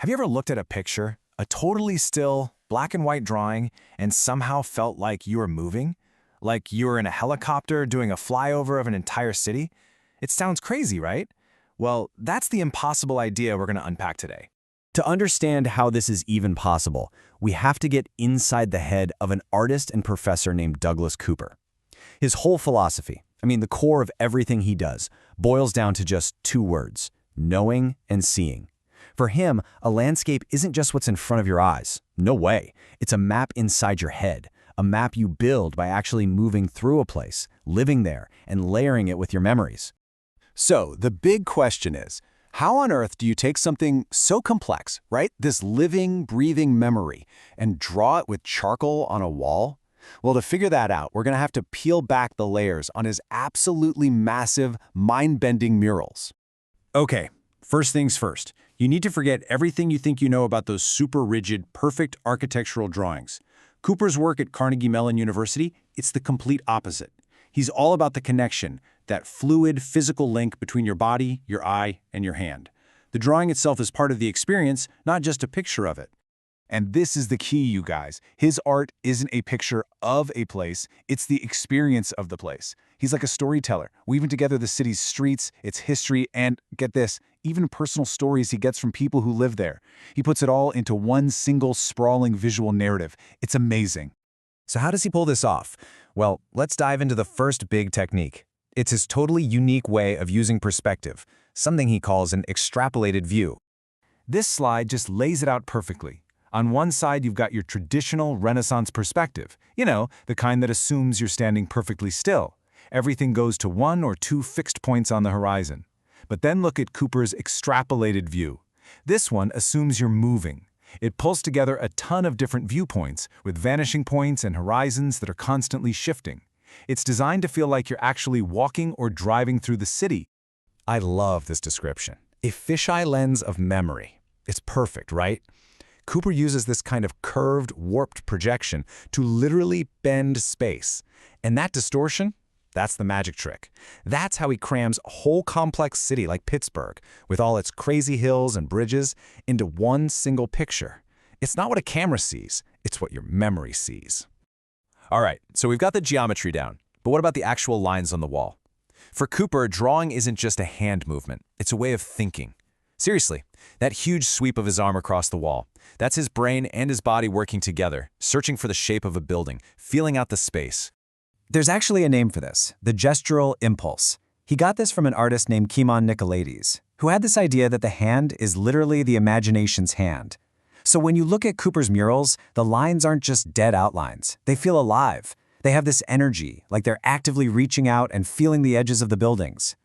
Have you ever looked at a picture, a totally still, black and white drawing, and somehow felt like you were moving? Like you were in a helicopter doing a flyover of an entire city? It sounds crazy, right? Well, that's the impossible idea we're going to unpack today. To understand how this is even possible, we have to get inside the head of an artist and professor named Douglas Cooper. His whole philosophy, the core of everything he does, boils down to just two words: knowing and seeing. For him, a landscape isn't just what's in front of your eyes. No way. It's a map inside your head, a map you build by actually moving through a place, living there, and layering it with your memories. So, the big question is, how on earth do you take something so complex, right? This living, breathing memory, and draw it with charcoal on a wall? Well, to figure that out, we're going to have to peel back the layers on his absolutely massive, mind-bending murals. Okay, first things first. You need to forget everything you think you know about those super rigid, perfect architectural drawings. Cooper's work at Carnegie Mellon University, it's the complete opposite. He's all about the connection, that fluid, physical link between your body, your eye, and your hand. The drawing itself is part of the experience, not just a picture of it. And this is the key, you guys. His art isn't a picture of a place, it's the experience of the place. He's like a storyteller, weaving together the city's streets, its history, and, get this, even personal stories he gets from people who live there. He puts it all into one single sprawling visual narrative. It's amazing. So how does he pull this off? Well, let's dive into the first big technique. It's his totally unique way of using perspective, something he calls an extrapolated view. This slide just lays it out perfectly. On one side, you've got your traditional Renaissance perspective, the kind that assumes you're standing perfectly still. Everything goes to one or two fixed points on the horizon. But then look at Cooper's extrapolated view. This one assumes you're moving. It pulls together a ton of different viewpoints, with vanishing points and horizons that are constantly shifting. It's designed to feel like you're actually walking or driving through the city. I love this description. A fisheye lens of memory. It's perfect, right? Cooper uses this kind of curved, warped projection to literally bend space. And that distortion? That's the magic trick. That's how he crams a whole complex city like Pittsburgh, with all its crazy hills and bridges, into one single picture. It's not what a camera sees, it's what your memory sees. All right, so we've got the geometry down, but what about the actual lines on the wall? For Cooper, drawing isn't just a hand movement, it's a way of thinking. Seriously, that huge sweep of his arm across the wall, that's his brain and his body working together, searching for the shape of a building, feeling out the space. There's actually a name for this, the gestural impulse. He got this from an artist named Kimon Nicolaides, who had this idea that the hand is literally the imagination's hand. So when you look at Cooper's murals, the lines aren't just dead outlines. They feel alive. They have this energy, like they're actively reaching out and feeling the edges of the buildings.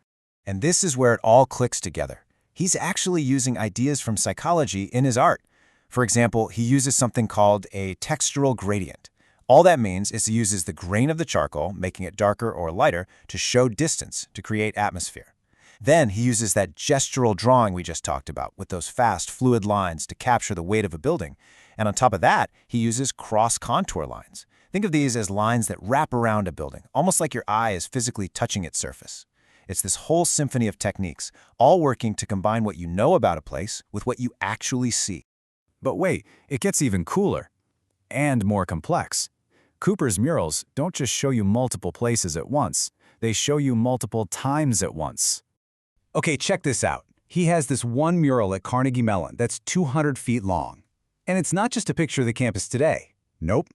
And this is where it all clicks together. He's actually using ideas from psychology in his art. For example, he uses something called a textural gradient. All that means is he uses the grain of the charcoal, making it darker or lighter, to show distance, to create atmosphere. Then he uses that gestural drawing we just talked about, with those fast, fluid lines to capture the weight of a building. And on top of that, he uses cross-contour lines. Think of these as lines that wrap around a building, almost like your eye is physically touching its surface. It's this whole symphony of techniques, all working to combine what you know about a place with what you actually see. But wait, it gets even cooler and more complex. Cooper's murals don't just show you multiple places at once, they show you multiple times at once. Okay, check this out. He has this one mural at Carnegie Mellon that's 200 feet long. And it's not just a picture of the campus today. Nope.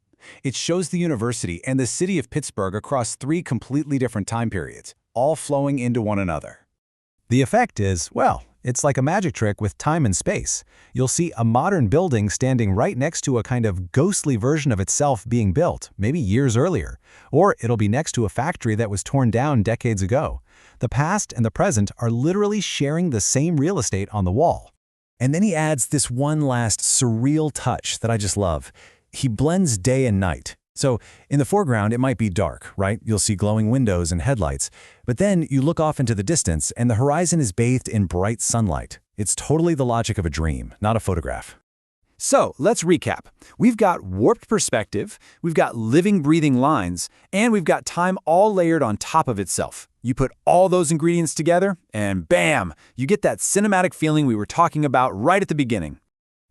It shows the university and the city of Pittsburgh across 3 completely different time periods, all flowing into one another. The effect is, well, it's like a magic trick with time and space. You'll see a modern building standing right next to a kind of ghostly version of itself being built, maybe years earlier. Or it'll be next to a factory that was torn down decades ago. The past and the present are literally sharing the same real estate on the wall. And then he adds this one last surreal touch that I just love. He blends day and night. So in the foreground, it might be dark, right? You'll see glowing windows and headlights. But then you look off into the distance and the horizon is bathed in bright sunlight. It's totally the logic of a dream, not a photograph. So let's recap. We've got warped perspective, we've got living, breathing lines, and we've got time all layered on top of itself. You put all those ingredients together, and bam, you get that cinematic feeling we were talking about right at the beginning.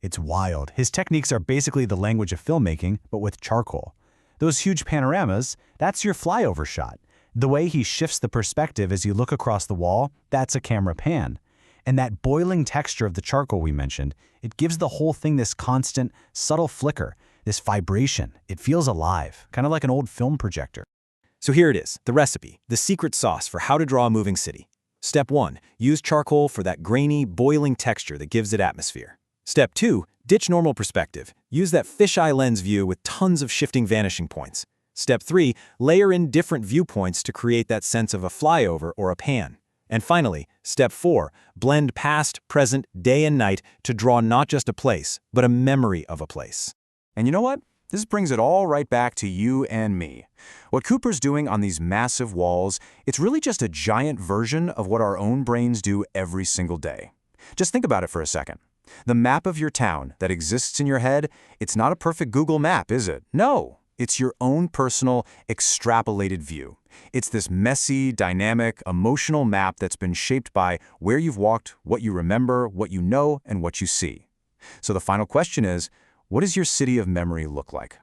It's wild. His techniques are basically the language of filmmaking, but with charcoal. Those huge panoramas, that's your flyover shot. The way he shifts the perspective as you look across the wall, that's a camera pan. And that boiling texture of the charcoal we mentioned, it gives the whole thing this constant, subtle flicker, this vibration. It feels alive, kind of like an old film projector. So here it is, the recipe, the secret sauce for how to draw a moving city. Step 1, use charcoal for that grainy, boiling texture that gives it atmosphere. Step 2, ditch normal perspective. Use that fisheye lens view with tons of shifting vanishing points. Step 3, layer in different viewpoints to create that sense of a flyover or a pan. And finally, step 4, blend past, present, day and night to draw not just a place, but a memory of a place. And you know what? This brings it all right back to you and me. What Cooper's doing on these massive walls, it's really just a giant version of what our own brains do every single day. Just think about it for a second. The map of your town that exists in your head, it's not a perfect Google map, is it? No, it's your own personal, extrapolated view. It's this messy, dynamic, emotional map that's been shaped by where you've walked, what you remember, what you know, and what you see. So the final question is, what does your city of memory look like?